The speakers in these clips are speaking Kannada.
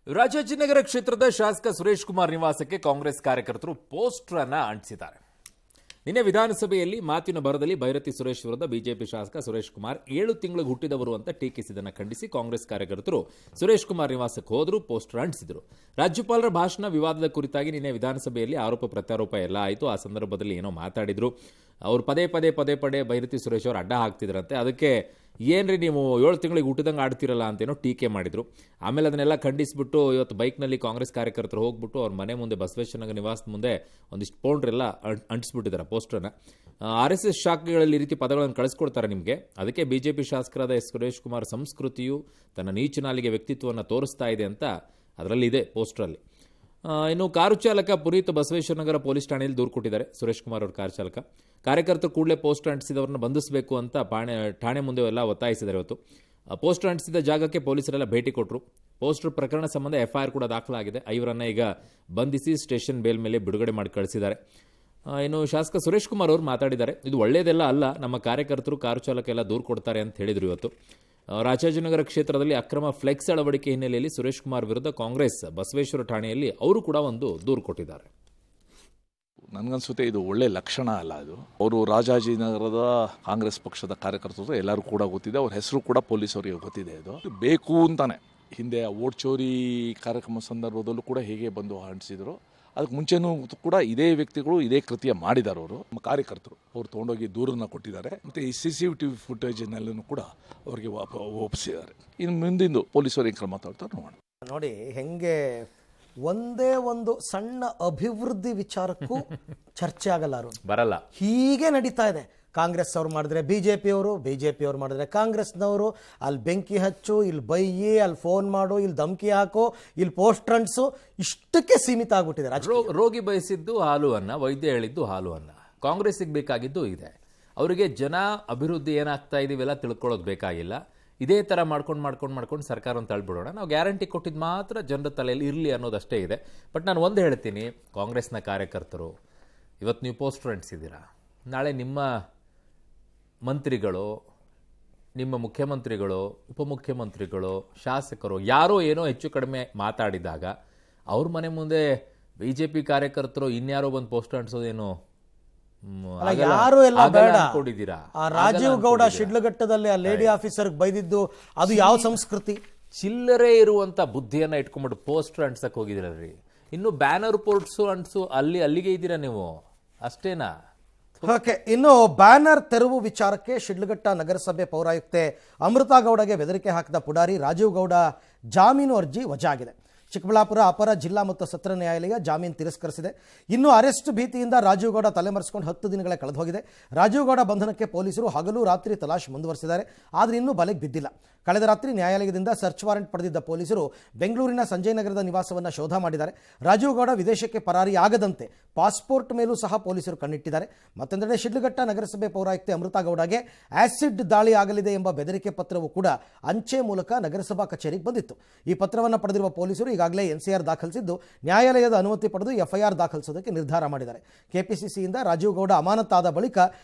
ರಾಜಾಜಿನಗರ ಕ್ಷೇತ್ರದ ಶಾಸಕ ಸುರೇಶ್ ಕುಮಾರ್ ನಿವಾಸಕ್ಕೆ ಕಾಂಗ್ರೆಸ್ ಕಾರ್ಯಕರ್ತರು ಪೋಸ್ಟರ್ ಅನ್ನು ಅಂಟಿಸಿದ್ದಾರೆ. ನಿನ್ನೆ ವಿಧಾನಸಭೆಯಲ್ಲಿ ಮಾತಿನ ಭರದಲ್ಲಿ ಭೈರತಿ ಸುರೇಶ್ ವಿರುದ್ಧ ಬಿಜೆಪಿ ಶಾಸಕ ಸುರೇಶ್ ಕುಮಾರ್ 7 ತಿಂಗಳು ಹುಟ್ಟಿದವರು ಅಂತ ಟೀಕಿಸಿದ್ದನ್ನು ಖಂಡಿಸಿ ಕಾಂಗ್ರೆಸ್ ಕಾರ್ಯಕರ್ತರು ಸುರೇಶ್ ಕುಮಾರ್ ನಿವಾಸಕ್ಕೆ ಹೋದರೂ ಪೋಸ್ಟರ್ ಅಂಟಿಸಿದರು. ರಾಜ್ಯಪಾಲರ ಭಾಷಣ ವಿವಾದದ ಕುರಿತಾಗಿ ನಿನ್ನೆ ವಿಧಾನಸಭೆಯಲ್ಲಿ ಆರೋಪ ಪ್ರತ್ಯಾರೋಪ ಎಲ್ಲ ಆಯಿತು. ಆ ಸಂದರ್ಭದಲ್ಲಿ ಏನೋ ಮಾತಾಡಿದ್ರು. ಅವರು ಪದೇ ಪದೇ ಭೈರತಿ ಸುರೇಶ್ ಅವರು ಅಡ್ಡ ಹಾಕ್ತಿದ್ರಂತೆ. ಅದಕ್ಕೆ ಏನ್ರಿ ನೀವು 7 ತಿಂಗಳಿಗೆ ಹುಟ್ಟಿದಂಗೆ ಆಡ್ತಿರಲ್ಲ ಅಂತೇನೋ ಟೀಕೆ ಮಾಡಿದ್ರು. ಆಮೇಲೆ ಅದನ್ನೆಲ್ಲ ಖಂಡಿಸಿಬಿಟ್ಟು ಇವತ್ತು ಬೈಕ್ನಲ್ಲಿ ಕಾಂಗ್ರೆಸ್ ಕಾರ್ಯಕರ್ತರು ಹೋಗ್ಬಿಟ್ಟು ಅವ್ರ ಮನೆ ಮುಂದೆ ಬಸವೇಶ್ವರನಗರ ನಿವಾಸದ ಮುಂದೆ ಒಂದಿಷ್ಟು ಪೌಂಡ್ರೆಲ್ಲ ಅಂಟಿಸ್ಬಿಟ್ಟಿದ್ದಾರೆ ಪೋಸ್ಟರ್ನ. RSS ಶಾಖೆಗಳಲ್ಲಿ ಈ ರೀತಿ ಪದಗಳನ್ನು ಕಳಿಸ್ಕೊಡ್ತಾರೆ ನಿಮಗೆ. ಅದಕ್ಕೆ ಬಿಜೆಪಿ ಶಾಸಕರಾದ ಸುರೇಶ್ ಕುಮಾರ್ ಸಂಸ್ಕೃತಿಯು ತನ್ನ ನೀಚನಾಲಿಗೆ ವ್ಯಕ್ತಿತ್ವವನ್ನು ತೋರಿಸ್ತಾ ಇದೆ ಅಂತ ಅದರಲ್ಲಿ ಇದೆ ಪೋಸ್ಟರಲ್ಲಿ. ಇನ್ನು ಕಾರು ಚಾಲಕ ಪುನೀತ್ ಬಸವೇಶ್ವರನಗರ ಪೊಲೀಸ್ ಠಾಣೆಯಲ್ಲಿ ದೂರು ಕೊಟ್ಟಿದ್ದಾರೆ. ಸುರೇಶ್ ಕುಮಾರ್ ಅವ್ರ ಕಾರು ಚಾಲಕ ಕಾರ್ಯಕರ್ತರು ಕೂಡಲೇ ಪೋಸ್ಟರ್ ಅಂಟಿಸಿದವ್ರನ್ನ ಬಂಧಿಸಬೇಕು ಅಂತ ಠಾಣೆ ಮುಂದೆ ಎಲ್ಲ ಒತ್ತಾಯಿಸಿದ್ದಾರೆ. ಇವತ್ತು ಪೋಸ್ಟರ್ ಅಂಟಿಸಿದ ಜಾಗಕ್ಕೆ ಪೊಲೀಸರೆಲ್ಲ ಭೇಟಿ ಕೊಟ್ಟರು. ಪೋಸ್ಟರ್ ಪ್ರಕರಣ ಸಂಬಂಧ FIR ಕೂಡ ದಾಖಲಾಗಿದೆ. ಇವರನ್ನ ಈಗ ಬಂಧಿಸಿ ಸ್ಟೇಷನ್ ಬೇಲ್ ಮೇಲೆ ಬಿಡುಗಡೆ ಮಾಡಿ ಕಳಿಸಿದ್ದಾರೆ. ಇನ್ನು ಶಾಸಕ ಸುರೇಶ್ ಕುಮಾರ್ ಅವರು ಮಾತಾಡಿದ್ದಾರೆ. ಇದು ಒಳ್ಳೆಯದೆಲ್ಲ ಅಲ್ಲ, ನಮ್ಮ ಕಾರ್ಯಕರ್ತರು ಕಾರು ಚಾಲಕ ಎಲ್ಲ ದೂರು ಕೊಡ್ತಾರೆ ಅಂತ ಹೇಳಿದರು. ಇವತ್ತು ರಾಜಾಜಿನಗರ ಕ್ಷೇತ್ರದಲ್ಲಿ ಅಕ್ರಮ ಫ್ಲೆಕ್ಸ್ ಅಳವಡಿಕೆ ಹಿನ್ನೆಲೆಯಲ್ಲಿ ಸುರೇಶ್ ಕುಮಾರ್ ವಿರುದ್ಧ ಕಾಂಗ್ರೆಸ್ ಬಸವೇಶ್ವರ ಠಾಣೆಯಲ್ಲಿ ಅವರು ಕೂಡ ಒಂದು ದೂರು ಕೊಟ್ಟಿದ್ದಾರೆ. ನನಗನ್ಸುತ್ತೆ ಇದು ಒಳ್ಳೆ ಲಕ್ಷಣ ಅಲ್ಲ. ಅದು ಅವರು ರಾಜಾಜಿನಗರದ ಕಾಂಗ್ರೆಸ್ ಪಕ್ಷದ ಕಾರ್ಯಕರ್ತರು ಎಲ್ಲರೂ ಕೂಡ ಗೊತ್ತಿದೆ. ಅವ್ರ ಹೆಸರು ಕೂಡ ಪೊಲೀಸರಿಗೆ ಗೊತ್ತಿದೆ. ಇದು ಬೇಕು ಅಂತಾನೆ ಹಿಂದೆ ವೋಟ್ ಚೋರಿ ಕಾರ್ಯಕ್ರಮ ಸಂದರ್ಭದಲ್ಲೂ ಕೂಡ ಹೇಗೆ ಬಂದು ಅಂಟಿಸಿದ್ರು. ಅದಕ್ಕೆ ಮುಂಚೆನೂ ಕೂಡ ಇದೇ ವ್ಯಕ್ತಿಗಳು ಇದೇ ಕೃತ್ಯ ಮಾಡಿದ್ದಾರೆ. ಅವರು ನಮ್ಮ ಕಾರ್ಯಕರ್ತರು ಅವ್ರು ತೊಗೊಂಡೋಗಿ ದೂರನ್ನು ಕೊಟ್ಟಿದ್ದಾರೆ. ಮತ್ತು ಈ CCTV ಫುಟೇಜ್ನೆಲ್ಲೂ ಕೂಡ ಅವರಿಗೆ ಒಪ್ಪಿಸಿದ್ದಾರೆ. ಇನ್ನು ಮುಂದಿಂದು ಪೊಲೀಸರು ಏನು ಕ್ರಮ ತಗೊಳ್ತಾರೆ ನೋಡೋಣ. ನೋಡಿ ಹೆಂಗೆ ಒಂದೇ ಒಂದು ಸಣ್ಣ ಅಭಿವೃದ್ಧಿ ವಿಚಾರಕ್ಕೂ ಚರ್ಚೆ ಆಗಲ್ಲ, ಬರಲ್ಲ. ಹೀಗೆ ನಡೀತಾ ಇದೆ. ಕಾಂಗ್ರೆಸ್ ಅವ್ರು ಮಾಡಿದ್ರೆ BJP ಅವ್ರು ಮಾಡಿದ್ರೆ ಕಾಂಗ್ರೆಸ್ನವರು. ಅಲ್ಲಿ ಬೆಂಕಿ ಹಚ್ಚು, ಇಲ್ಲಿ ಬೈಯಿ, ಅಲ್ಲಿ ಫೋನ್ ಮಾಡು, ಇಲ್ಲಿ ಧಮಕಿ ಹಾಕು, ಇಲ್ಲಿ ಪೋಸ್ಟರ್ ಅಂಟಿಸು, ಇಷ್ಟಕ್ಕೆ ಸೀಮಿತ ಆಗ್ಬಿಟ್ಟಿದೆ. ರೋಗಿ ಬಯಸಿದ್ದು ಹಾಲು ಅನ್ನ, ವೈದ್ಯ ಹೇಳಿದ್ದು ಹಾಲು ಅನ್ನ. ಕಾಂಗ್ರೆಸ್ಸಿಗೆ ಬೇಕಾಗಿದ್ದು ಇದೆ. ಅವರಿಗೆ ಜನ ಅಭಿವೃದ್ಧಿ ಏನಾಗ್ತಾ ಇದೀವೆಲ್ಲ ತಿಳ್ಕೊಳ್ಳೋದು ಬೇಕಾಗಿಲ್ಲ. ಇದೇ ಥರ ಮಾಡ್ಕೊಂಡು ಸರ್ಕಾರವನ್ನು ತಳ್ಳಿಬಿಡೋಣ, ನಾವು ಗ್ಯಾರಂಟಿ ಕೊಟ್ಟಿದ್ದು ಮಾತ್ರ ಜನರ ತಲೆಯಲ್ಲಿ ಇರಲಿ ಅನ್ನೋದಷ್ಟೇ ಇದೆ. ಬಟ್ ನಾನು ಒಂದು ಹೇಳ್ತೀನಿ, ಕಾಂಗ್ರೆಸ್ನ ಕಾರ್ಯಕರ್ತರು ಇವತ್ತು ನೀವು ಪೋಸ್ಟರ್ ಅಂಟಿಸಿದ್ದೀರಾ, ನಾಳೆ ನಿಮ್ಮ ಮಂತ್ರಿಗಳು, ನಿಮ್ಮ ಮುಖ್ಯಮಂತ್ರಿಗಳು, ಉಪಮುಖ್ಯಮಂತ್ರಿಗಳು, ಶಾಸಕರು ಯಾರೋ ಏನೋ ಹೆಚ್ಚು ಕಡಿಮೆ ಮಾತಾಡಿದಾಗ ಅವ್ರ ಮನೆ ಮುಂದೆ BJP ಕಾರ್ಯಕರ್ತರು ಇನ್ಯಾರೋ ಬಂದು ಪೋಸ್ಟರ್ ಅಂಟಿಸೋದೇನು ಯಾರು ಎಲ್ಲ ಬೇಡ. ರಾಜೀವ್ ಗೌಡ ಶಿಡ್ಲಘಟ್ಟದಲ್ಲಿ ಆ ಲೇಡಿ ಆಫೀಸರ್ ಬೈದಿದ್ದು ಅದು ಯಾವ ಸಂಸ್ಕೃತಿ? ಚಿಲ್ಲರೆ ಇರುವಂತ ಬುದ್ಧಿಯನ್ನ ಇಟ್ಕೊಂಡ್ಬಿಟ್ಟು ಪೋಸ್ಟರ್ ಅಂಟ್ಸಕ್ ಹೋಗಿದಿರಲ್ರಿ. ಇನ್ನು ಬ್ಯಾನರ್ ಪೋಸ್ಟರ್ಸ್ ಅಂಟಿಸು ಅಲ್ಲಿಗೆ ಇದ್ದೀರಾ ನೀವು, ಅಷ್ಟೇನಾ? ಓಕೆ, ಇನ್ನು ಬ್ಯಾನರ್ ತೆರವು ವಿಚಾರಕ್ಕೆ ಶಿಡ್ಲಘಟ್ಟ ನಗರಸಭೆ ಪೌರಾಯುಕ್ತೆ ಅಮೃತಾ ಗೌಡಗೆ ಬೆದರಿಕೆ ಹಾಕಿದ ಪುಡಾರಿ ರಾಜೀವ್ ಗೌಡ ಜಾಮೀನು ಅರ್ಜಿ ವಜಾ ಆಗಿದೆ. ಚಿಕ್ಕಬಳ್ಳಾಪುರ ಅಪರ ಜಿಲ್ಲಾ ಮತ್ತು ಸತ್ರ ನ್ಯಾಯಾಲಯ ಜಾಮೀನು ತಿರಸ್ಕರಿಸಿದೆ. ಇನ್ನು ಅರೆಸ್ಟ್ ಭೀತಿಯಿಂದ ರಾಜೀವ್ ಗೌಡ ತಲೆಮರೆಸಿಕೊಂಡು 10 ದಿನಗಳ ಕಳೆದು ಹೋಗಿದೆ. ರಾಜೀವ್ ಗೌಡ ಬಂಧನಕ್ಕೆ ಪೊಲೀಸರು ಹಗಲು ರಾತ್ರಿ ತಲಾಶ್ ಮುಂದುವರೆಸಿದ್ದಾರೆ. ಆದರೆ ಇನ್ನೂ ಬಲೆಗೆ ಬಿದ್ದಿಲ್ಲ. ಕಳೆದ ರಾತ್ರಿ ನ್ಯಾಯಾಲಯದಿಂದ ಸರ್ಚ್ ವಾರೆಂಟ್ ಪಡೆದಿದ್ದ ಪೊಲೀಸರು ಬೆಂಗಳೂರಿನ ಸಂಜಯ್ ನಗರದ ನಿವಾಸವನ್ನು ಶೋಧ ಮಾಡಿದ್ದಾರೆ. ರಾಜೀವ್ ಗೌಡ ವಿದೇಶಕ್ಕೆ ಪರಾರಿಯಾಗದಂತೆ ಪಾಸ್ಪೋರ್ಟ್ ಮೇಲೂ ಸಹ ಪೊಲೀಸರು ಕಣ್ಣಿಟ್ಟಿದ್ದಾರೆ. ಮತ್ತೊಂದೆಡೆ ಶಿಡ್ಲಘಟ್ಟ ನಗರಸಭೆ ಪೌರಾಯುಕ್ತೆ ಅಮೃತಾ ಗೌಡಗೆ ಆಸಿಡ್ ದಾಳಿ ಆಗಲಿದೆ ಎಂಬ ಬೆದರಿಕೆ ಪತ್ರವು ಕೂಡ ಅಂಚೆ ಮೂಲಕ ನಗರಸಭಾ ಕಚೇರಿಗೆ ಬಂದಿತ್ತು. ಈ ಪತ್ರವನ್ನು ಪಡೆದಿರುವ ಪೊಲೀಸರು ಈಗಾಗಲೇ NCR ದಾಖಲಿಸಿದ್ದು ನ್ಯಾಯಾಲಯದ ಅನುಮತಿ ಪಡೆದು FIR ದಾಖಲಿಸೋದಕ್ಕೆ ನಿರ್ಧಾರ ಮಾಡಿದ್ದಾರೆ. KPCCಯಿಂದ ರಾಜೀವ್ ಗೌಡ ಅಮಾನತಾದ ಬಳಿಕ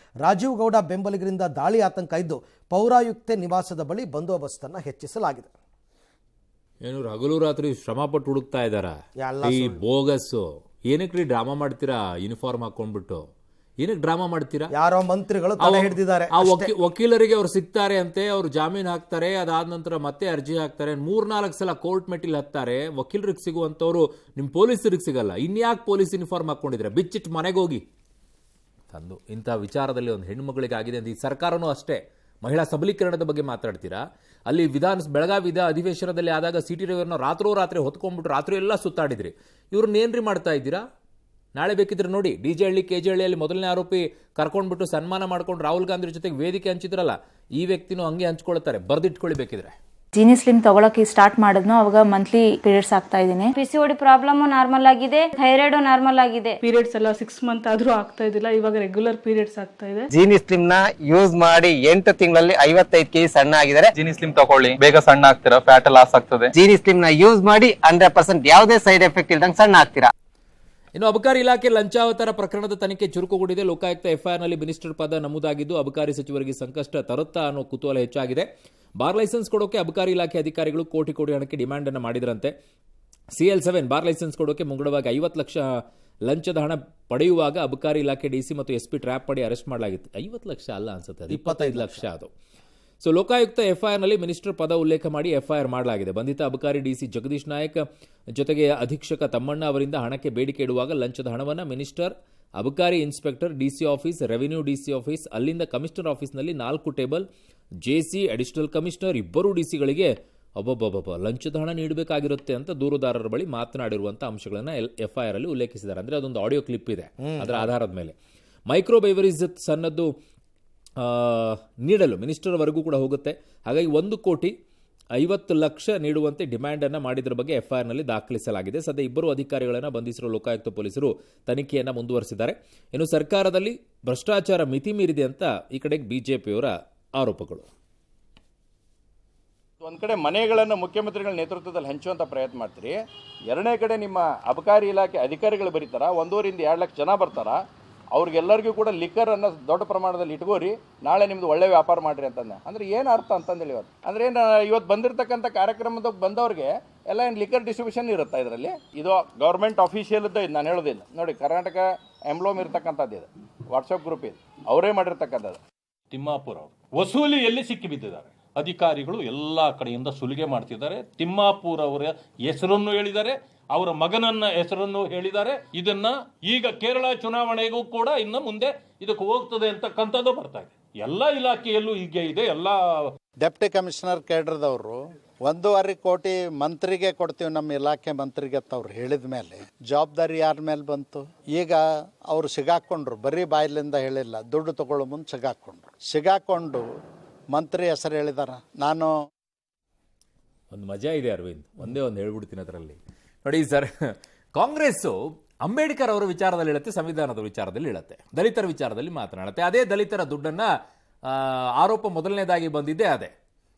ರಾಜೀವ್ ಗೌಡ ಬೆಂಬಲಿಗರಿಂದ ದಾಳಿ ಆತಂಕ ಇದ್ದು ಪೌರಾಯುಕ್ತೆ ನಿವಾಸದ ಬಳಿ ಬಂದೋಬಸ್ತನ್ನು ಹೆಚ್ಚಿಸಲಾಗಿದೆ. ಏನು ಹಗಲು ರಾತ್ರಿ ಶ್ರಮಪಟ್ಟು ಹುಡುಕ್ತಾ ಇದ್ದಾರ ಈ ಬೋಗಸ್ಸು? ಏನಕ್ಕೆ ಡ್ರಾಮಾ ಮಾಡ್ತೀರಾ? ಯೂನಿಫಾರ್ಮ್ ಹಾಕೊಂಡ್ಬಿಟ್ಟು ಏನಕ್ಕೆ ಡ್ರಾಮಾ ಮಾಡ್ತೀರಾ? ಯಾರೋ ಮಂತ್ರಿಗಳು ತಲೆ ಹಿಡಿದಿದ್ದಾರೆ. ಆ ವಕೀಲರಿಗೆ ಅವ್ರು ಸಿಗ್ತಾರೆ ಅಂತೆ, ಅವ್ರು ಜಾಮೀನು ಹಾಕ್ತಾರೆ, ಅದಾದ ನಂತರ ಮತ್ತೆ ಅರ್ಜಿ ಹಾಕ್ತಾರೆ, 3-4 ಸಲ ಕೋರ್ಟ್ ಮೆಟ್ಟಿಲ್ ಹತ್ತಾರೆ. ವಕೀಲರಿಗೆ ಸಿಗುವಂತವ್ರು ನಿಮ್ ಪೊಲೀಸರಿಗೆ ಸಿಗಲ್ಲ. ಇನ್ಯಾಕೆ ಪೊಲೀಸ್ ಯೂನಿಫಾರ್ಮ್ ಹಾಕೊಂಡಿದ್ರೆ ಬಿಚ್ಚಿಟ್ಟು ಮನೆಗೆ ಹೋಗಿ ತಂದು. ಇಂಥ ವಿಚಾರದಲ್ಲಿ ಒಂದು ಹೆಣ್ಮಗಳಿಗೆ ಆಗಿದೆ ಅಂತ ಈ ಸರ್ಕಾರನೂ ಅಷ್ಟೇ. ಮಹಿಳಾ ಸಬಲೀಕರಣದ ಬಗ್ಗೆ ಮಾತಾಡ್ತೀರಾ? ಅಲ್ಲಿ ಬೆಳಗಾವಿ ಅಧಿವೇಶನದಲ್ಲಿ ಆದಾಗ CT ರವಿಯವ್ರನ್ನ ರಾತ್ರಿ ಹೊತ್ಕೊಂಡ್ಬಿಟ್ಟು ರಾತ್ರಿ ಎಲ್ಲ ಸುತ್ತಾಡಿದ್ರಿ. ಇವ್ರನ್ನ ಏನ್ರಿ ಮಾಡ್ತಾ ಇದ್ದೀರಾ? ನಾಳೆ ಬೇಕಿದ್ರೆ ನೋಡಿ, DJ ಹಳ್ಳಿ KJ ಹಳ್ಳಿಯಲ್ಲಿ ಮೊದಲನೇ ಆರೋಪಿ ಕರ್ಕೊಂಡ್ಬಿಟ್ಟು ಸನ್ಮಾನ ಮಾಡ್ಕೊಂಡು ರಾಹುಲ್ ಗಾಂಧಿ ಜೊತೆಗೆ ವೇದಿಕೆ ಹಂಚಿದ್ರಲ್ಲ, ಈ ವ್ಯಕ್ತಿನೂ ಹಂಗೆ ಹಂಚ್ಕೊಳ್ತಾರೆ. ಬರ್ದಿಟ್ಕೊಳ್ಳಿ ಬೇಕಿದ್ರೆ. ಜೀನಿ ಸ್ಲಿಮ್ ತಗೊಳಕ್ಕೆ ಸ್ಟಾರ್ಟ್ ಮಾಡಿದ್ನು ಅವಾಗ ಮಂತ್ಲಿ ಪೀರಿಯಡ್ಸ್ ಆಗ್ತಾ ಇದ್ದೀನಿ. PCOD ಪ್ರಾಬ್ಲಮ್ ನಾರ್ಮಲ್ ಆಗಿದೆ, ಥೈರಾಯ್ಡ್ ನಾರ್ಮಲ್ ಆಗಿದೆ. ಪೀರಿಯಡ್ಸ್ ಎಲ್ಲ 6 ಮಂತ್ ಆದ್ರೂ ಆಗ್ತಾ ಇದಿಲ್ಲ, ಇವಾಗ ರೆಗ್ಯುಲರ್ ಪೀರಿಯಡ್ಸ್ ಆಗ್ತಾ ಇದೆ. ಜೀನಿ ಸ್ಲಿಮ್ ನ ಯೂಸ್ ಮಾಡಿ 8 ತಿಂಗಳಲ್ಲಿ 55 kg ಸಣ್ಣ ಆಗಿದ್ದಾರೆ. ಜೀನಿ ಸ್ಲಿಮ್ ತಗೊಳ್ಳಿ, ಬೇಗ ಸಣ್ಣ ಆಗ್ತೀರಾ, ಫ್ಯಾಟ್ ಲಾಸ್ ಆಗ್ತದೆ. ಜೀನಿ ಸ್ಲಿಮ್ ನ ಯೂಸ್ ಮಾಡಿ 100% ಯಾವುದೇ ಸೈಡ್ ಎಫೆಕ್ಟ್ ಇಲ್ದಂಗೆ ಸಣ್ಣ ಆಗ್ತೀರಾ. ಇನ್ನು ಅಬಕಾರಿ ಇಲಾಖೆ ಲಂಚಾವತಾರ ಪ್ರಕರಣದ ತನಿಖೆ ಚುರುಕುಗೊಂಡಿದೆ. ಲೋಕಾಯುಕ್ತ FIRನಲ್ಲಿ ಮಿನಿಸ್ಟರ್ ಪದ ನಮೂದಾಗಿದ್ದು ಅಬಕಾರಿ ಸಚಿವರಿಗೆ ಸಂಕಷ್ಟ ತರುತ್ತಾ ಅನ್ನೋ ಕುತೂಹಲ ಹೆಚ್ಚಾಗಿದೆ. ಬಾರ್ ಲೈಸೆನ್ಸ್ ಕೊಡೋಕೆ ಅಬಕಾರಿ ಇಲಾಖೆ ಅಧಿಕಾರಿಗಳು ಕೋಟಿ ಹಣಕ್ಕೆ ಡಿಮ್ಯಾಂಡ್ ಅನ್ನು ಮಾಡಿದ್ರಂತೆ. CL7 ಬಾರ್ ಲೈಸೆನ್ಸ್ ಕೊಡೋಕೆ ಮುಂಗಡವಾಗಿ 50 ಲಕ್ಷ ಲಂಚದ ಹಣ ಪಡೆಯುವಾಗ ಅಬಕಾರಿ ಇಲಾಖೆ DC ಮತ್ತು SP ಟ್ರ್ಯಾಪ್ ಮಾಡಿ ಅರೆಸ್ಟ್ ಮಾಡಲಾಗಿತ್ತು. 50 ಲಕ್ಷ ಅಲ್ಲ ಅನ್ಸುತ್ತೆ, 25 ಲಕ್ಷ ಅದು. ಸೊ ಲೋಕಾಯುಕ್ತ FIRನಲ್ಲಿ ಮಿನಿಸ್ಟರ್ ಪದ ಉಲ್ಲೇಖ ಮಾಡಿ FIR ಮಾಡಲಾಗಿದೆ. ಬಂಧಿತ ಅಬಕಾರಿ DC ಜಗದೀಶ್ ನಾಯಕ್ ಜೊತೆಗೆ ಅಧೀಕ್ಷಕ ತಮ್ಮಣ್ಣ ಅವರಿಂದ ಹಣಕ್ಕೆ ಬೇಡಿಕೆ ಇಡುವಾಗ ಲಂಚದ ಹಣವನ್ನು ಮಿನಿಸ್ಟರ್, ಅಬಕಾರಿ inspector, DC office, revenue DC office, ಅಲ್ಲಿಂದ ಕಮಿಷನರ್ ಆಫೀಸ್ನಲ್ಲಿ 4 ಟೇಬಲ್, JC, ಅಡಿಷನಲ್ ಕಮಿಷನರ್, 2 DCಗಳಿಗೆ ಒಬ್ಬೊಬ್ಬೊಬ್ಬ ಲಂಚದ ಹಣ ನೀಡಬೇಕಾಗಿರುತ್ತೆ ಅಂತ ದೂರುದಾರರ ಬಳಿ ಮಾತನಾಡಿರುವಂಥ ಅಂಶಗಳನ್ನು FIR ಅಲ್ಲಿ ಉಲ್ಲೇಖಿಸಿದ್ದಾರೆ. ಅಂದರೆ ಅದೊಂದು ಆಡಿಯೋ ಕ್ಲಿಪ್ ಇದೆ ಅದರ ಆಧಾರದ ಮೇಲೆ. ಮೈಕ್ರೋ ಬೈವರೀಸ್ ಸನ್ನದ್ದು ನೀಡಲು ಮಿನಿಸ್ಟರ್ವರೆಗೂ ಕೂಡ ಹೋಗುತ್ತೆ. ಹಾಗಾಗಿ 1,50,00,000 ನೀಡುವಂತೆ ಡಿಮ್ಯಾಂಡನ್ನು ಮಾಡಿದ್ರ ಬಗ್ಗೆ FIRನಲ್ಲಿ ದಾಖಲಿಸಲಾಗಿದೆ. ಸದ್ಯ 2 ಅಧಿಕಾರಿಗಳನ್ನು ಬಂಧಿಸಿರುವ ಲೋಕಾಯುಕ್ತ ಪೊಲೀಸರು ತನಿಖೆಯನ್ನು ಮುಂದುವರೆಸಿದ್ದಾರೆ. ಇನ್ನು ಸರ್ಕಾರದಲ್ಲಿ ಭ್ರಷ್ಟಾಚಾರ ಮಿತಿ ಮೀರಿದೆ ಅಂತ ಈ ಕಡೆ ಬಿಜೆಪಿಯವರ ಆರೋಪಗಳು. ಒಂದು ಕಡೆ ಮನೆಗಳನ್ನು ಮುಖ್ಯಮಂತ್ರಿಗಳ ನೇತೃತ್ವದಲ್ಲಿ ಹಂಚುವಂಥ ಪ್ರಯತ್ನ ಮಾಡ್ತೀರಿ, ಎರಡನೇ ಕಡೆ ನಿಮ್ಮ ಅಬಕಾರಿ ಇಲಾಖೆ ಅಧಿಕಾರಿಗಳು ಬರೀತಾರ, 1.5 ಇಂದ 2 ಲಕ್ಷ ಜನ ಬರ್ತಾರ, ಅವ್ರಿಗೆಲ್ಲರಿಗೂ ಕೂಡ ಲಿಕ್ಕರನ್ನು ದೊಡ್ಡ ಪ್ರಮಾಣದಲ್ಲಿ ಇಟ್ಕೋರಿ, ನಾಳೆ ನಿಮ್ದು ಒಳ್ಳೆ ವ್ಯಾಪಾರ ಮಾಡಿರಿ ಅಂತಂದೆ. ಅಂದರೆ ಏನು ಅರ್ಥ ಅಂತಂದೇಳಿ ಇವತ್ತು? ಅಂದರೆ ಏನು ಇವತ್ತು ಬಂದಿರತಕ್ಕಂಥ ಕಾರ್ಯಕ್ರಮದಾಗ ಬಂದವ್ರಿಗೆ ಎಲ್ಲ ಏನು ಲಿಕ್ಕರ್ ಡಿಸ್ಟ್ರಿಬ್ಯೂಷನ್ ಇರುತ್ತಾ ಇದರಲ್ಲಿ? ಇದು ಗೌರ್ಮೆಂಟ್ ಅಫಿಷಿಯಲ್ದು ಇದು ನಾನು ಹೇಳೋದಿಲ್ಲ. ನೋಡಿ, ಕರ್ನಾಟಕ ಎಂಬ್ಲೋಮ್ ಇರ್ತಕ್ಕಂಥದ್ದು ಇದು, ವಾಟ್ಸಪ್ ಗ್ರೂಪ್ ಇದು, ಅವರೇ ಮಾಡಿರ್ತಕ್ಕಂಥದ್ದು. ತಿಮ್ಮಾಪುರ ಅವರು ವಸೂಲಿಯಲ್ಲಿ ಸಿಕ್ಕಿಬಿದ್ದಿದ್ದಾರೆ. ಅಧಿಕಾರಿಗಳು ಎಲ್ಲ ಕಡೆಯಿಂದ ಸುಲಿಗೆ ಮಾಡ್ತಿದ್ದಾರೆ. ತಿಮ್ಮಾಪುರ ಅವರ ಹೆಸರನ್ನು ಹೇಳಿದ್ದಾರೆ, ಅವರ ಮಗನನ್ನ ಹೆಸರನ್ನು ಹೇಳಿದ್ದಾರೆ. ಇದನ್ನ ಈಗ ಕೇರಳ ಚುನಾವಣೆಗೂ ಕೂಡ ಇನ್ನು ಮುಂದೆ ಇದಕ್ಕೆ ಹೋಗ್ತದೆ ಅಂತಕ್ಕಂಥದ್ದು ಬರ್ತಾ ಇದೆ. ಎಲ್ಲ ಇಲಾಖೆಯಲ್ಲೂ ಹೀಗೆ ಇದೆ. ಎಲ್ಲ ಡೆಪ್ಟಿ ಕಮಿಷನರ್ ಕೇಡ್ರದವರು 1.5 ಕೋಟಿ ಮಂತ್ರಿಗೆ ಕೊಡ್ತೀವಿ, ನಮ್ಮ ಇಲಾಖೆ ಮಂತ್ರಿಗೆ ಅಂತ ಅವ್ರು ಹೇಳಿದ ಮೇಲೆ ಜವಾಬ್ದಾರಿ ಯಾರ ಮೇಲೆ ಬಂತು? ಈಗ ಅವರು ಸಿಗಾಕೊಂಡ್ರು, ಬರೀ ಬಾಯಿಲಿಂದ ಹೇಳಿಲ್ಲ, ದುಡ್ಡು ತಗೊಳ್ಳೋ ಮುಂದೆ ಸಿಗಾಕೊಂಡು ಮಂತ್ರಿ ಹೆಸರು ಹೇಳಿದಾರ. ನಾನು ಒಂದು ಮಜಾ ಇದೆ ಅರವಿಂದ್, ಒಂದೇ ಒಂದು ಹೇಳ್ಬಿಡ್ತೀನಿ ಅದರಲ್ಲಿ. ನೋಡಿ ಸರ್, ಕಾಂಗ್ರೆಸ್ಸು ಅಂಬೇಡ್ಕರ್ ಅವರ ವಿಚಾರದಲ್ಲಿ ಹೇಳುತ್ತೆ, ಸಂವಿಧಾನದ ವಿಚಾರದಲ್ಲಿ ಹೇಳುತ್ತೆ, ದಲಿತರ ವಿಚಾರದಲ್ಲಿ ಮಾತನಾಡುತ್ತೆ. ಅದೇ ದಲಿತರ ದುಡ್ಡನ್ನು ಆರೋಪ ಮೊದಲನೇದಾಗಿ ಬಂದಿದ್ದೇ ಅದೇ,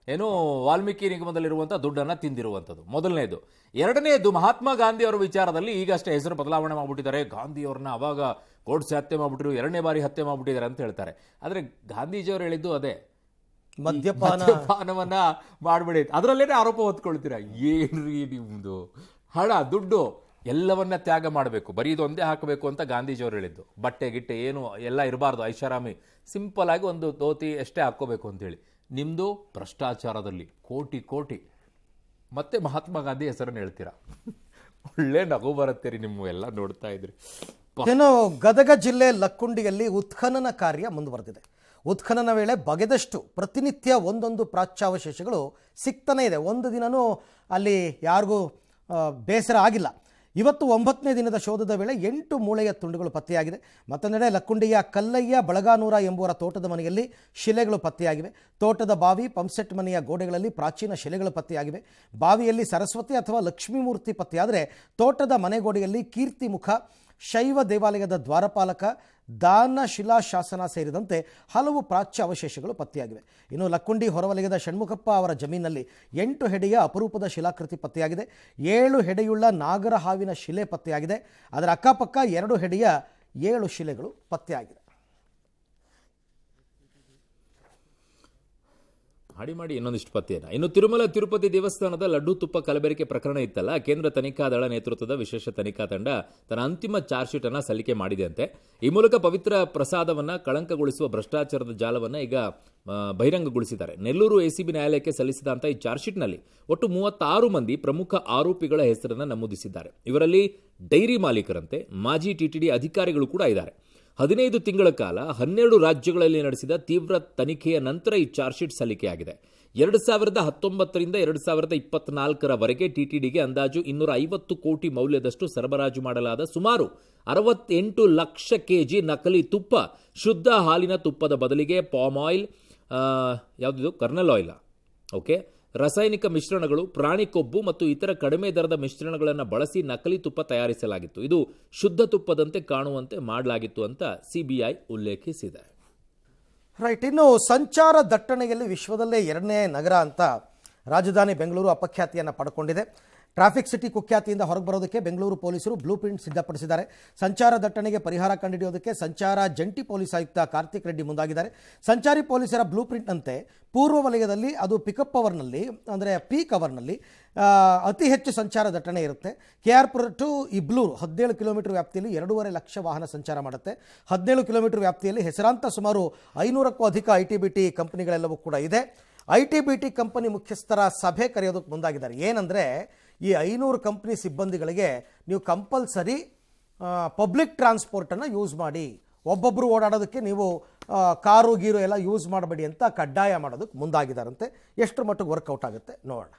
ಏನು ವಾಲ್ಮೀಕಿ ನಿಗಮದಲ್ಲಿರುವಂಥ ದುಡ್ಡನ್ನು ತಿಂದಿರುವಂಥದ್ದು ಮೊದಲನೇದು. ಎರಡನೇದು ಮಹಾತ್ಮ ಗಾಂಧಿ ಅವರ ವಿಚಾರದಲ್ಲಿ ಈಗಷ್ಟೇ ಹೆಸರು ಬದಲಾವಣೆ ಮಾಡಿಬಿಟ್ಟಿದ್ದಾರೆ. ಗಾಂಧಿಯವ್ರನ್ನ ಅವಾಗ ಗೋಡ್ಸೆ ಹತ್ಯೆ ಮಾಡಿಬಿಟ್ರು, 2ನೇ ಬಾರಿ ಹತ್ಯೆ ಮಾಡಿಬಿಟ್ಟಿದ್ದಾರೆ ಅಂತ ಹೇಳ್ತಾರೆ. ಆದರೆ ಗಾಂಧೀಜಿಯವರು ಹೇಳಿದ್ದು ಅದೇ, ಮದ್ಯಪಾನವನ್ನ ಮಾಡಬೇಡಿ, ಅದರಲ್ಲೇನೆ ಆರೋಪ ಹೊತ್ಕೊಳ್ತೀರಾ. ಏನ್ರಿ ನಿಮ್ದು ಹಣ ದುಡ್ಡು ಎಲ್ಲವನ್ನ ತ್ಯಾಗ ಮಾಡಬೇಕು, ಬರೀ ಇದೊಂದೇ ಹಾಕಬೇಕು ಅಂತ ಗಾಂಧೀಜಿಯವರು ಹೇಳಿದ್ದು. ಬಟ್ಟೆ ಗಿಟ್ಟೆ ಏನು ಎಲ್ಲ ಇರಬಾರ್ದು, ಐಷಾರಾಮಿ ಸಿಂಪಲ್ ಆಗಿ ಒಂದು ಧೋತಿ ಎಷ್ಟೇ ಹಾಕೋಬೇಕು ಅಂತೇಳಿ. ನಿಮ್ದು ಭ್ರಷ್ಟಾಚಾರದಲ್ಲಿ ಕೋಟಿ ಕೋಟಿ, ಮತ್ತೆ ಮಹಾತ್ಮ ಗಾಂಧಿ ಹೆಸರನ್ನು ಹೇಳ್ತೀರಾ. ಒಳ್ಳೆ ನಗು ಬರುತ್ತೆ ರೀ ನಿಮ್ಮ ಎಲ್ಲ ನೋಡ್ತಾ ಇದ್ರಿ. ಏನು ಗದಗ ಜಿಲ್ಲೆ ಲಕ್ಕುಂಡಿಯಲ್ಲಿ ಉತ್ಖನನ ಕಾರ್ಯ ಮುಂದುವರೆದಿದೆ. ಉತ್ಖನನ ವೇಳೆ ಬಗೆದಷ್ಟು ಪ್ರತಿನಿತ್ಯ ಒಂದೊಂದು ಪ್ರಾಚ್ಯಾವಶೇಷಗಳು ಸಿಗ್ತಾನೆ ಇದೆ. ಒಂದು ದಿನವೂ ಅಲ್ಲಿ ಯಾರಿಗೂ ಬೇಸರ ಆಗಿಲ್ಲ. ಇವತ್ತು 9ನೇ ದಿನದ ಶೋಧದ ವೇಳೆ 8 ಮೂಳೆಯ ತುಂಡುಗಳು ಪತ್ತೆಯಾಗಿದೆ. ಮತ್ತೊಂದೆಡೆ ಲಕ್ಕುಂಡಿಯ ಕಲ್ಲಯ್ಯ ಬಳಗಾನೂರ ಎಂಬುವರ ತೋಟದ ಮನೆಯಲ್ಲಿ ಶಿಲೆಗಳು ಪತ್ತೆಯಾಗಿವೆ. ತೋಟದ ಬಾವಿ, ಪಂಪ್ಸೆಟ್ ಮನೆಯ ಗೋಡೆಗಳಲ್ಲಿ ಪ್ರಾಚೀನ ಶಿಲೆಗಳು ಪತ್ತೆಯಾಗಿವೆ. ಬಾವಿಯಲ್ಲಿ ಸರಸ್ವತಿ ಅಥವಾ ಲಕ್ಷ್ಮೀಮೂರ್ತಿ ಪತ್ತೆಯಾದರೆ ತೋಟದ ಮನೆಗೋಡೆಯಲ್ಲಿ ಕೀರ್ತಿಮುಖ, ಶೈವ ದೇವಾಲಯದ ದ್ವಾರಪಾಲಕ, ದಾನ ಶಿಲಾಶಾಸನ ಸೇರಿದಂತೆ ಹಲವು ಪ್ರಾಚ್ಯ ಅವಶೇಷಗಳು ಪತ್ತೆಯಾಗಿವೆ. ಇನ್ನು ಲಕ್ಕುಂಡಿ ಹೊರವಲಯದ ಷಣ್ಮುಖಪ್ಪ ಅವರ ಜಮೀನಿನಲ್ಲಿ 8 ಹೆಡೆಯ ಅಪರೂಪದ ಶಿಲಾಕೃತಿ ಪತ್ತೆಯಾಗಿದೆ. 7 ಹೆಡೆಯುಳ್ಳ ನಾಗರ ಹಾವಿನ ಶಿಲೆ ಪತ್ತೆಯಾಗಿದೆ. ಅದರ ಅಕ್ಕಪಕ್ಕ 2 ಹೆಡೆಯ 7 ಶಿಲೆಗಳು ಪತ್ತೆಯಾಗಿದೆ. ಮಾಡಿ ಇನ್ನೊಂದಿಷ್ಟು ಪತ್ತೆಯನ್ನು. ಇನ್ನು ತಿರುಮಲ ತಿರುಪತಿ ದೇವಸ್ಥಾನದ ಲಡ್ಡು ತುಪ್ಪ ಕಲಬೆರಕೆ ಪ್ರಕರಣ ಇತ್ತಲ್ಲ, ಕೇಂದ್ರ ತನಿಖಾ ದಳ ನೇತೃತ್ವದ ವಿಶೇಷ ತನಿಖಾ ತಂಡ ತನ್ನ ಅಂತಿಮ ಚಾರ್ಜ್ ಶೀಟ್ ಅನ್ನು ಸಲ್ಲಿಕೆ ಮಾಡಿದೆಯಂತೆ. ಈ ಮೂಲಕ ಪವಿತ್ರ ಪ್ರಸಾದವನ್ನು ಕಳಂಕಗೊಳಿಸುವ ಭ್ರಷ್ಟಾಚಾರದ ಜಾಲವನ್ನು ಈಗ ಬಹಿರಂಗಗೊಳಿಸಿದ್ದಾರೆ. ನೆಲ್ಲೂರು ACB ನ್ಯಾಯಾಲಯಕ್ಕೆ ಸಲ್ಲಿಸಿದಂಥ ಈ ಚಾರ್ಜ್ ಶೀಟ್ನಲ್ಲಿ ಒಟ್ಟು 36 ಮಂದಿ ಪ್ರಮುಖ ಆರೋಪಿಗಳ ಹೆಸರನ್ನು ನಮೂದಿಸಿದ್ದಾರೆ. ಇವರಲ್ಲಿ ಡೈರಿ ಮಾಲೀಕರಂತೆ ಮಾಜಿ TTD ಅಧಿಕಾರಿಗಳು ಕೂಡ ಇದ್ದಾರೆ. 15 ತಿಂಗಳ ಕಾಲ 12 ರಾಜ್ಯಗಳಲ್ಲಿ ನಡೆಸಿದ ತೀವ್ರ ತನಿಖೆಯ ನಂತರ ಈ ಚಾರ್ಜ್ ಶೀಟ್ ಸಲ್ಲಿಕೆಯಾಗಿದೆ. 2019ರಿಂದ 2024ರವರೆಗೆ TTDಗೆ ಅಂದಾಜು 250 ಕೋಟಿ ಮೌಲ್ಯದಷ್ಟು ಸರಬರಾಜು ಮಾಡಲಾದ ಸುಮಾರು 68 ಲಕ್ಷ ಕೆಜಿ ನಕಲಿ ತುಪ್ಪ, ಶುದ್ಧ ಹಾಲಿನ ತುಪ್ಪದ ಬದಲಿಗೆ ಪಾಮ್ ಆಯಿಲ್, ಯಾವುದಿದು ಕರ್ನಲ್ ಆಯಿಲ್, ಓಕೆ, ರಾಸಾಯನಿಕ ಮಿಶ್ರಣಗಳು, ಪ್ರಾಣಿ ಕೊಬ್ಬು ಮತ್ತು ಇತರ ಕಡಿಮೆ ದರದ ಮಿಶ್ರಣಗಳನ್ನು ಬಳಸಿ ನಕಲಿ ತುಪ್ಪ ತಯಾರಿಸಲಾಗಿತ್ತು. ಇದು ಶುದ್ಧ ತುಪ್ಪದಂತೆ ಕಾಣುವಂತೆ ಮಾಡಲಾಗಿತ್ತು ಅಂತ CBI ಉಲ್ಲೇಖಿಸಿದೆ. ರೈಟ್. ಇನ್ನು ಸಂಚಾರ ದಟ್ಟಣೆಯಲ್ಲಿ ವಿಶ್ವದಲ್ಲೇ 2ನೇ ನಗರ ಅಂತ ರಾಜಧಾನಿ ಬೆಂಗಳೂರು ಅಪಖ್ಯಾತಿಯನ್ನು ಪಡ್ಕೊಂಡಿದೆ. ಟ್ರಾಫಿಕ್ ಸಿಟಿ ಕುಖ್ಯಾತಿಯಿಂದ ಹೊರಗೆ ಬರೋದಕ್ಕೆ ಬೆಂಗಳೂರು ಪೊಲೀಸರು ಬ್ಲೂ ಪ್ರಿಂಟ್ ಸಿದ್ಧಪಡಿಸಿದ್ದಾರೆ. ಸಂಚಾರ ದಟ್ಟಣೆಗೆ ಪರಿಹಾರ ಕಂಡುಹಿಡಿಯೋದಕ್ಕೆ ಸಂಚಾರ ಜಂಟಿ ಪೊಲೀಸ್ ಆಯುಕ್ತ ಕಾರ್ತಿಕ್ ರೆಡ್ಡಿ ಮುಂದಾಗಿದ್ದಾರೆ. ಸಂಚಾರಿ ಪೊಲೀಸರ ಬ್ಲೂ ಪ್ರಿಂಟ್ನಂತೆ ಪೂರ್ವ ವಲಯದಲ್ಲಿ ಅದು ಪಿಕಪ್ ಅವರ್ನಲ್ಲಿ ಅಂದರೆ ಪೀಕ್ ಅವರ್ನಲ್ಲಿ ಅತಿ ಹೆಚ್ಚು ಸಂಚಾರ ದಟ್ಟಣೆ ಇರುತ್ತೆ. KR-ಪುರ ಟು ಇಬ್ಲೂರು 17 ಕಿಲೋಮೀಟರ್ ವ್ಯಾಪ್ತಿಯಲ್ಲಿ 2.5 ಲಕ್ಷ ವಾಹನ ಸಂಚಾರ ಮಾಡುತ್ತೆ. 17 ಕಿಲೋಮೀಟರ್ ವ್ಯಾಪ್ತಿಯಲ್ಲಿ ಹೆಸರಾಂತ ಸುಮಾರು 500ಕ್ಕೂ ಅಧಿಕ ITBT ಕಂಪನಿಗಳೆಲ್ಲವೂ ಕೂಡ ಇದೆ. ITBT ಕಂಪನಿ ಮುಖ್ಯಸ್ಥರ ಸಭೆ ಕರೆಯೋದಕ್ಕೆ ಮುಂದಾಗಿದ್ದಾರೆ. ಏನಂದರೆ ಈ 500 ಕಂಪ್ನಿ ಸಿಬ್ಬಂದಿಗಳಿಗೆ ನೀವು ಕಂಪಲ್ಸರಿ ಪಬ್ಲಿಕ್ ಟ್ರಾನ್ಸ್ಪೋರ್ಟನ್ನು ಯೂಸ್ ಮಾಡಿ, ಒಬ್ಬೊಬ್ಬರು ಓಡಾಡೋದಕ್ಕೆ ನೀವು ಕಾರು ಗೀರು ಎಲ್ಲ ಯೂಸ್ ಮಾಡಬೇಡಿ ಅಂತ ಕಡ್ಡಾಯ ಮಾಡೋದಕ್ಕೆ ಮುಂದಾಗಿದ್ದಾರಂತೆ. ಎಷ್ಟರ ಮಟ್ಟಿಗೆ ವರ್ಕೌಟ್ ಆಗುತ್ತೆ ನೋಡೋಣ.